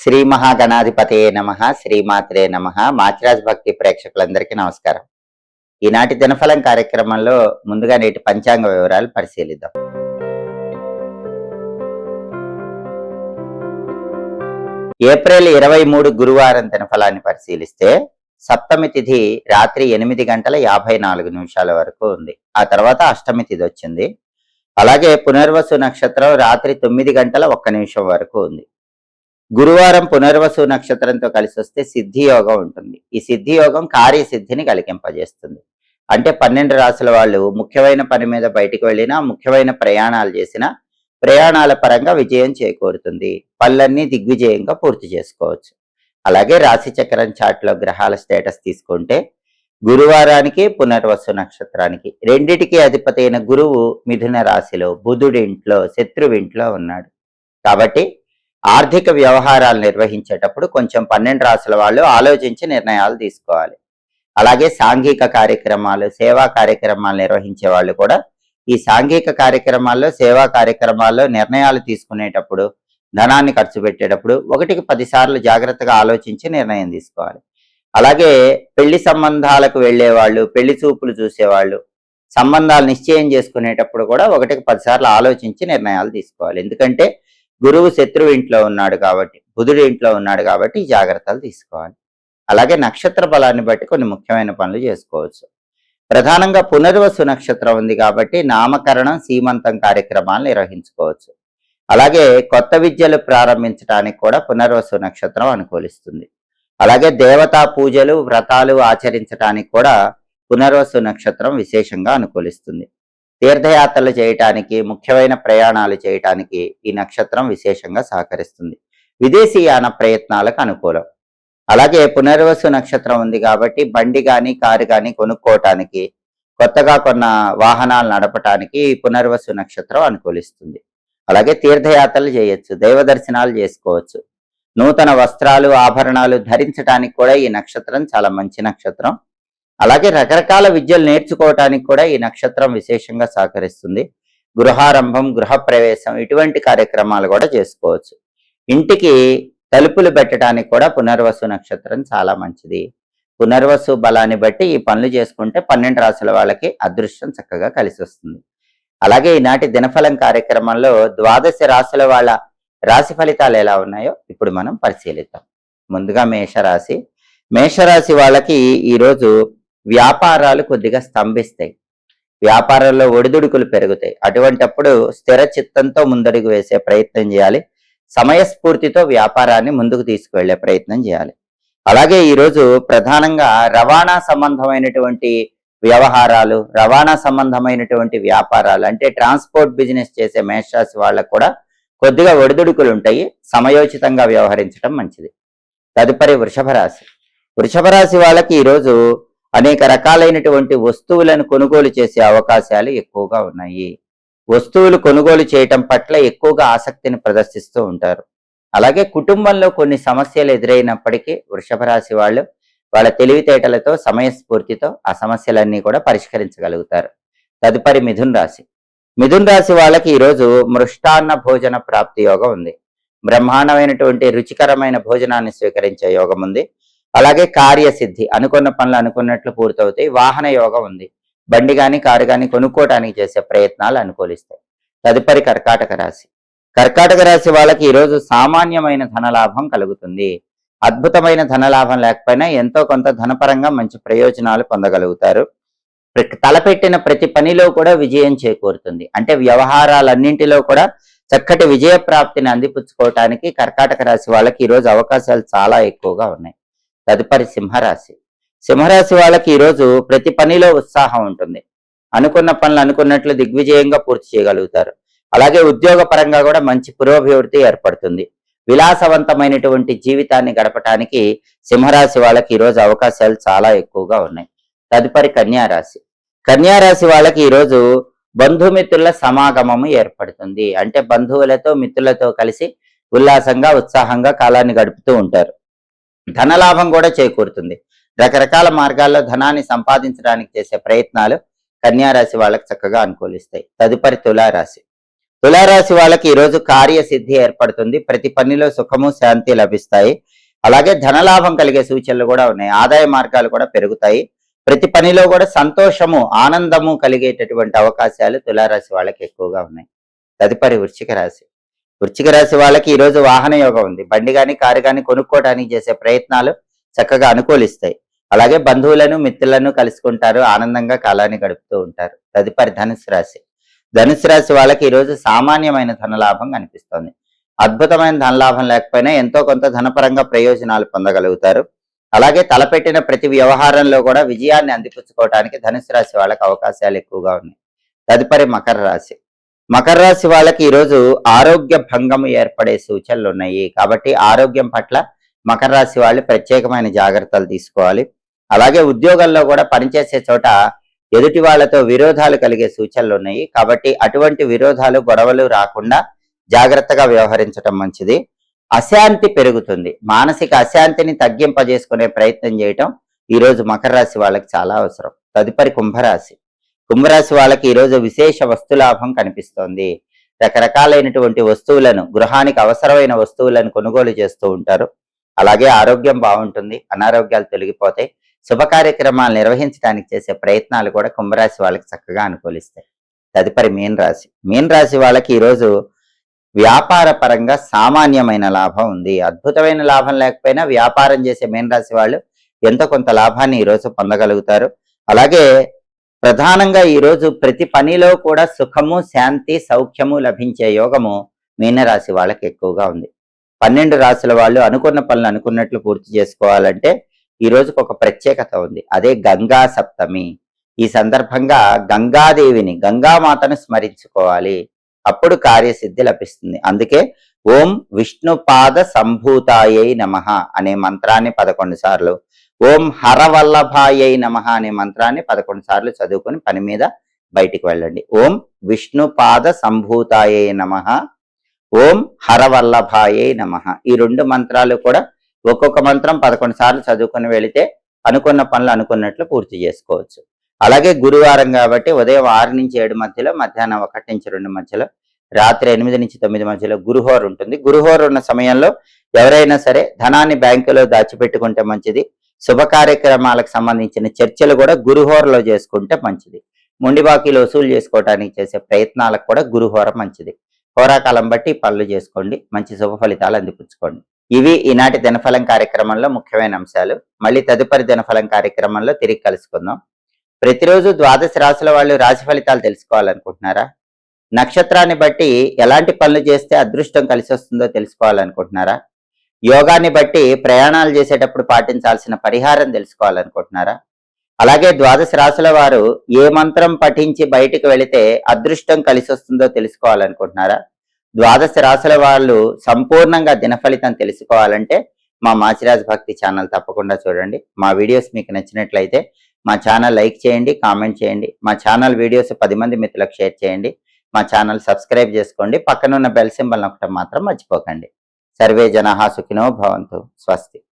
శ్రీ మహాగణాధిపతయే నమః, శ్రీమాత్రే నమః. మాచిరాజ్ భక్తి ప్రేక్షకులందరికీ నమస్కారం. ఈనాటి దినఫలం కార్యక్రమంలో ముందుగా నేటి పంచాంగ వివరాలు పరిశీలిద్దాం. ఏప్రిల్ 23 గురువారం దినఫలాన్ని పరిశీలిస్తే సప్తమి తిథి రాత్రి 8:54 వరకు ఉంది. ఆ తర్వాత అష్టమి తిథి వచ్చింది. అలాగే పునర్వసు నక్షత్రం రాత్రి 9:01 వరకు ఉంది. గురువారం పునర్వసు నక్షత్రంతో కలిసి వస్తే సిద్ధి యోగం ఉంటుంది. ఈ సిద్ధి యోగం కార్యసిద్ధిని కలిగింపజేస్తుంది. అంటే 12 రాసుల వాళ్ళు ముఖ్యమైన పని మీద బయటికి వెళ్ళినా, ముఖ్యమైన ప్రయాణాలు చేసినా ప్రయాణాల పరంగా విజయం చేకూరుతుంది. పనులన్నీ దిగ్విజయంగా పూర్తి చేసుకోవచ్చు. అలాగే రాశి చక్రం చాట్లో గ్రహాల స్టేటస్ తీసుకుంటే గురువారానికి పునర్వసు నక్షత్రానికి రెండిటికి అధిపతి అయిన గురువు మిథున రాశిలో, బుధుడి ఇంట్లో, శత్రువింట్లో ఉన్నాడు. కాబట్టి ఆర్థిక వ్యవహారాలు నిర్వహించేటప్పుడు కొంచెం 12 రాసుల వాళ్ళు ఆలోచించి నిర్ణయాలు తీసుకోవాలి. అలాగే సాంఘిక కార్యక్రమాలు, సేవా కార్యక్రమాలు నిర్వహించే వాళ్ళు కూడా ఈ సాంఘిక కార్యక్రమాల్లో, సేవా కార్యక్రమాల్లో నిర్ణయాలు తీసుకునేటప్పుడు, ధనాన్ని ఖర్చు పెట్టేటప్పుడు 1కి 10 సార్లు జాగ్రత్తగా ఆలోచించి నిర్ణయం తీసుకోవాలి. అలాగే పెళ్లి సంబంధాలకు వెళ్ళేవాళ్ళు, పెళ్లి చూపులు చూసేవాళ్ళు, సంబంధాలు నిశ్చయం చేసుకునేటప్పుడు కూడా 1కి 10 సార్లు ఆలోచించి నిర్ణయాలు తీసుకోవాలి. ఎందుకంటే గురువు శత్రువు ఇంట్లో ఉన్నాడు కాబట్టి, బుధుడి ఇంట్లో ఉన్నాడు కాబట్టి ఈ జాగ్రత్తలు తీసుకోవాలి. అలాగే నక్షత్ర బలాన్ని బట్టి కొన్ని ముఖ్యమైన పనులు చేసుకోవచ్చు. ప్రధానంగా పునర్వసు నక్షత్రం ఉంది కాబట్టి నామకరణం, సీమంతం కార్యక్రమాలు నిర్వహించుకోవచ్చు. అలాగే కొత్త విద్యలు ప్రారంభించడానికి కూడా పునర్వసు నక్షత్రం అనుకూలిస్తుంది. అలాగే దేవతా పూజలు, వ్రతాలు ఆచరించడానికి కూడా పునర్వసు నక్షత్రం విశేషంగా అనుకూలిస్తుంది. తీర్థయాత్రలు చేయటానికి, ముఖ్యమైన ప్రయాణాలు చేయటానికి ఈ నక్షత్రం విశేషంగా సహకరిస్తుంది. విదేశీయాన ప్రయత్నాలకు అనుకూలం. అలాగే పునర్వసు నక్షత్రం ఉంది కాబట్టి బండి కానీ, కారు కానీ కొనుక్కోవటానికి, కొత్తగా కొన్న వాహనాలు నడపటానికి ఈ పునర్వసు నక్షత్రం అనుకూలిస్తుంది. అలాగే తీర్థయాత్రలు చేయొచ్చు, దైవ దర్శనాలు చేసుకోవచ్చు. నూతన వస్త్రాలు, ఆభరణాలు ధరించడానికి కూడా ఈ నక్షత్రం చాలా మంచి నక్షత్రం. అలాగే రకరకాల విద్యలు నేర్చుకోవటానికి కూడా ఈ నక్షత్రం విశేషంగా సహకరిస్తుంది. గృహారంభం, గృహప్రవేశం ఇటువంటి కార్యక్రమాలు కూడా చేసుకోవచ్చు. ఇంటికి తలుపులు పెట్టడానికి కూడా పునర్వసు నక్షత్రం చాలా మంచిది. పునర్వసు బలాన్ని బట్టి ఈ పనులు చేసుకుంటే 12 రాసుల వాళ్ళకి అదృష్టం చక్కగా కలిసి వస్తుంది. అలాగే ఈనాటి దినఫలం కార్యక్రమంలో 12 రాసుల వాళ్ళ రాశి ఫలితాలు ఎలా ఉన్నాయో ఇప్పుడు మనం పరిశీలిద్దాం. ముందుగా మేషరాశి. మేషరాశి వాళ్ళకి ఈరోజు వ్యాపారాలు కొద్దిగా స్తంభిస్తాయి. వ్యాపారాల్లో ఒడిదుడుకులు పెరుగుతాయి. అటువంటప్పుడు స్థిర చిత్తంతో ముందడుగు వేసే ప్రయత్నం చేయాలి. సమయస్ఫూర్తితో వ్యాపారాన్ని ముందుకు తీసుకువెళ్లే ప్రయత్నం చేయాలి. అలాగే ఈరోజు ప్రధానంగా రవాణా సంబంధమైనటువంటి వ్యవహారాలు, రవాణా సంబంధమైనటువంటి వ్యాపారాలు అంటే ట్రాన్స్పోర్ట్ బిజినెస్ చేసే మేషరాశి వాళ్ళకు కూడా కొద్దిగా ఒడిదుడుకులు ఉంటాయి. సమయోచితంగా వ్యవహరించడం మంచిది. తదుపరి వృషభ రాశి. వృషభ రాశి వాళ్ళకి ఈరోజు అనేక రకాలైనటువంటి వస్తువులను కొనుగోలు చేసే అవకాశాలు ఎక్కువగా ఉన్నాయి. వస్తువులు కొనుగోలు చేయటం పట్ల ఎక్కువగా ఆసక్తిని ప్రదర్శిస్తూ ఉంటారు. అలాగే కుటుంబంలో కొన్ని సమస్యలు ఎదురైనప్పటికీ వృషభ రాశి వాళ్ళు వాళ్ళ తెలివితేటలతో, సమయస్ఫూర్తితో ఆ సమస్యలన్నీ కూడా పరిష్కరించగలుగుతారు. తదుపరి మిథున్ రాశి. మిథున్ రాశి వాళ్ళకి ఈరోజు మృష్టాన్న భోజన ప్రాప్తి యోగం ఉంది. బ్రహ్మాండమైనటువంటి రుచికరమైన భోజనాన్ని స్వీకరించే యోగం ఉంది. అలాగే కార్యసిద్ధి, అనుకున్న పనులు అనుకున్నట్లు పూర్తవుతాయి. వాహన యోగం ఉంది. బండి కానీ, కారు కానీ కొనుక్కోవడానికి చేసే ప్రయత్నాలు అనుకూలిస్తాయి. తదుపరి కర్కాటక రాశి. కర్కాటక రాశి వాళ్ళకి ఈరోజు సామాన్యమైన ధనలాభం కలుగుతుంది. అద్భుతమైన ధనలాభం లేకపోయినా ఎంతో కొంత ధనపరంగా మంచి ప్రయోజనాలు పొందగలుగుతారు. తలపెట్టిన ప్రతి పనిలో కూడా విజయం చేకూరుతుంది. అంటే వ్యవహారాలన్నింటిలో కూడా చక్కటి విజయ ప్రాప్తిని అందిపుచ్చుకోవటానికి కర్కాటక రాశి వాళ్ళకి ఈరోజు అవకాశాలు చాలా ఎక్కువగా ఉన్నాయి. తదుపరి సింహరాశి. సింహరాశి వాళ్ళకి ఈరోజు ప్రతి పనిలో ఉత్సాహం ఉంటుంది. అనుకున్న పనులు అనుకున్నట్లు దిగ్విజయంగా పూర్తి చేయగలుగుతారు. అలాగే ఉద్యోగ పరంగా కూడా మంచి పురోభివృద్ధి ఏర్పడుతుంది. విలాసవంతమైనటువంటి జీవితాన్ని గడపటానికి సింహరాశి వాళ్ళకి ఈరోజు అవకాశాలు చాలా ఎక్కువగా ఉన్నాయి. తదుపరి కన్యారాశి. కన్యారాశి వాళ్ళకి ఈరోజు బంధుమిత్రుల సమాగమము ఏర్పడుతుంది. అంటే బంధువులతో, మిత్రులతో కలిసి ఉల్లాసంగా, ఉత్సాహంగా కాలాన్ని గడుపుతూ ఉంటారు. ధనలాభం కూడా చేకూరుతుంది. రకరకాల మార్గాల్లో ధనాన్ని సంపాదించడానికి చేసే ప్రయత్నాలు కన్యారాశి వాళ్ళకి చక్కగా అనుకూలిస్తాయి. తదుపరి తులారాశి. తులారాశి వాళ్ళకి ఈరోజు కార్యసిద్ధి ఏర్పడుతుంది. ప్రతి పనిలో సుఖము శాంతి లభిస్తాయి. అలాగే ధనలాభం కలిగే సూచనలు కూడా ఉన్నాయి. ఆదాయ మార్గాలు కూడా పెరుగుతాయి. ప్రతి పనిలో కూడా సంతోషము ఆనందము కలిగేటటువంటి అవకాశాలు తులారాశి వాళ్ళకి ఎక్కువగా ఉన్నాయి. తదుపరి వృశ్చిక రాశి. వృశ్చిక రాశి వాళ్ళకి ఈరోజు వాహన యోగం ఉంది. బండి కానీ కారు కానీ కొనుక్కోవడానికి చేసే ప్రయత్నాలు చక్కగా అనుకూలిస్తాయి. అలాగే బంధువులను మిత్రులను కలుసుకుంటారు. ఆనందంగా కాలాన్ని గడుపుతూ ఉంటారు. తదుపరి ధనుసు రాశి. ధనుసు రాశి వాళ్ళకి ఈరోజు సామాన్యమైన ధనలాభం కనిపిస్తోంది. అద్భుతమైన ధనలాభం లేకపోయినా ఎంతో కొంత ధనపరంగా ప్రయోజనాలు పొందగలుగుతారు. అలాగే తలపెట్టిన ప్రతి వ్యవహారంలో కూడా విజయాన్ని అందిపుచ్చుకోవడానికి ధనుసు రాశి వాళ్ళకి అవకాశాలు ఎక్కువగా ఉన్నాయి. తదుపరి మకర రాశి. మకర రాశి వాళ్ళకి ఈరోజు ఆరోగ్య భంగం ఏర్పడే సూచనలు ఉన్నాయి. కాబట్టి ఆరోగ్యం పట్ల మకర రాశి వాళ్ళు ప్రత్యేకమైన జాగ్రత్తలు తీసుకోవాలి. అలాగే ఉద్యోగంలో కూడా పనిచేసే చోట ఎదుటి వాళ్లతో విరోధాలు కలిగే సూచనలు ఉన్నాయి. కాబట్టి అటువంటి విరోధాలు గొడవలు రాకుండా జాగ్రత్తగా వ్యవహరించడం మంచిది. అశాంతి పెరుగుతుంది. మానసిక అశాంతిని తగ్గింపజేసుకునే ప్రయత్నం చేయటం ఈరోజు మకర రాశి వాళ్ళకి చాలా అవసరం. తదుపరి కుంభరాశి. కుంభరాశి వాళ్ళకి ఈరోజు విశేష వస్తులాభం కనిపిస్తోంది. రకరకాలైనటువంటి వస్తువులను, గృహానికి అవసరమైన వస్తువులను కొనుగోలు చేస్తూ ఉంటారు. అలాగే ఆరోగ్యం బాగుంటుంది. అనారోగ్యాలు తొలగిపోతాయి. శుభ కార్యక్రమాలు నిర్వహించడానికి చేసే ప్రయత్నాలు కూడా కుంభరాశి వాళ్ళకి చక్కగా అనుకూలిస్తాయి. తదుపరి మీన రాశి. మీన రాశి వాళ్ళకి ఈరోజు వ్యాపార పరంగా సామాన్యమైన లాభం ఉంది. అద్భుతమైన లాభం లేకపోయినా వ్యాపారం చేసే మీన రాశి వాళ్ళు ఎంతో కొంత లాభాన్ని ఈరోజు పొందగలుగుతారు. అలాగే ప్రధానంగా ఈరోజు ప్రతి పనిలో కూడా సుఖము శాంతి సౌఖ్యము లభించే యోగము మీనరాశి వాళ్ళకి ఎక్కువగా ఉంది. 12 రాశుల వాళ్ళు అనుకున్న పనులు అనుకున్నట్లు పూర్తి చేసుకోవాలంటే ఈ రోజుకు ఒక ప్రత్యేకత ఉంది. అదే గంగా సప్తమి. ఈ సందర్భంగా గంగాదేవిని, గంగామాతను స్మరించుకోవాలి. అప్పుడు కార్యసిద్ధి లభిస్తుంది. అందుకే ఓం విష్ణుపాద సంభూతాయై నమః అనే మంత్రాన్ని 11 సార్లు, ఓం హరవల్లభాయై నమః అనే మంత్రాన్ని 11 సార్లు చదువుకొని పని మీద బయటికి వెళ్ళండి. ఓం విష్ణుపాద సంభూతాయై నమః, ఓం హరవల్లభాయై నమః. ఈ 2 మంత్రాలు కూడా ఒక్కొక్క మంత్రం 11 సార్లు చదువుకొని వెళితే అనుకున్న పనులు అనుకున్నట్లు పూర్తి చేసుకోవచ్చు. అలాగే గురువారం కాబట్టి ఉదయం 6 నుంచి 7 మధ్యలో, మధ్యాహ్నం 1 నుంచి 2 మధ్యలో, రాత్రి 8 నుంచి 9 మధ్యలో గురుహోర ఉంటుంది. గురుహోర ఉన్న సమయంలో ఎవరైనా సరే ధనాన్ని బ్యాంకులో దాచిపెట్టుకుంటే మంచిది. శుభ కార్యక్రమాలకు సంబంధించిన చర్చలు కూడా గురుహోరలో చేసుకుంటే మంచిది. మొండి బాకీలు వసూలు చేసుకోవడానికి చేసే ప్రయత్నాలకు కూడా గురుహోర మంచిది. హోరాకాలం బట్టి పనులు చేసుకోండి. మంచి శుభ ఫలితాలు అందిపుచ్చుకోండి. ఇవి ఈనాటి దినఫలం కార్యక్రమంలో ముఖ్యమైన అంశాలు. మళ్ళీ తదుపరి దినఫలం కార్యక్రమంలో తిరిగి కలుసుకుందాం. ప్రతిరోజు 12 రాశుల వాళ్ళు రాశి ఫలితాలు తెలుసుకోవాలనుకుంటున్నారా? నక్షత్రాన్ని బట్టి ఎలాంటి పనులు చేస్తే అదృష్టం కలిసి వస్తుందో తెలుసుకోవాలనుకుంటున్నారా? యోగాన్ని బట్టి ప్రయాణాలు చేసేటప్పుడు పాటించాల్సిన పరిహారం తెలుసుకోవాలనుకుంటున్నారా? అలాగే 12 రాశుల వారు ఏ మంత్రం పఠించి బయటికి వెళితే అదృష్టం కలిసి వస్తుందో తెలుసుకోవాలనుకుంటున్నారా? 12 రాశుల వాళ్ళు సంపూర్ణంగా దినఫలితం తెలుసుకోవాలంటే మా మాచిరాజ్ భక్తి ఛానల్ తప్పకుండా చూడండి. మా వీడియోస్ మీకు నచ్చినట్లయితే మా ఛానల్ లైక్ చేయండి, కామెంట్ చేయండి. మా ఛానల్ వీడియోస్ 10 మంది మిత్రులకు షేర్ చేయండి. మా ఛానల్ సబ్స్క్రైబ్ చేసుకోండి. పక్కనున్న బెల్ సింబల్ నొక్కడం మాత్రం మర్చిపోకండి. సర్వే జనాః సుఖినో భవంతు. స్వస్తి.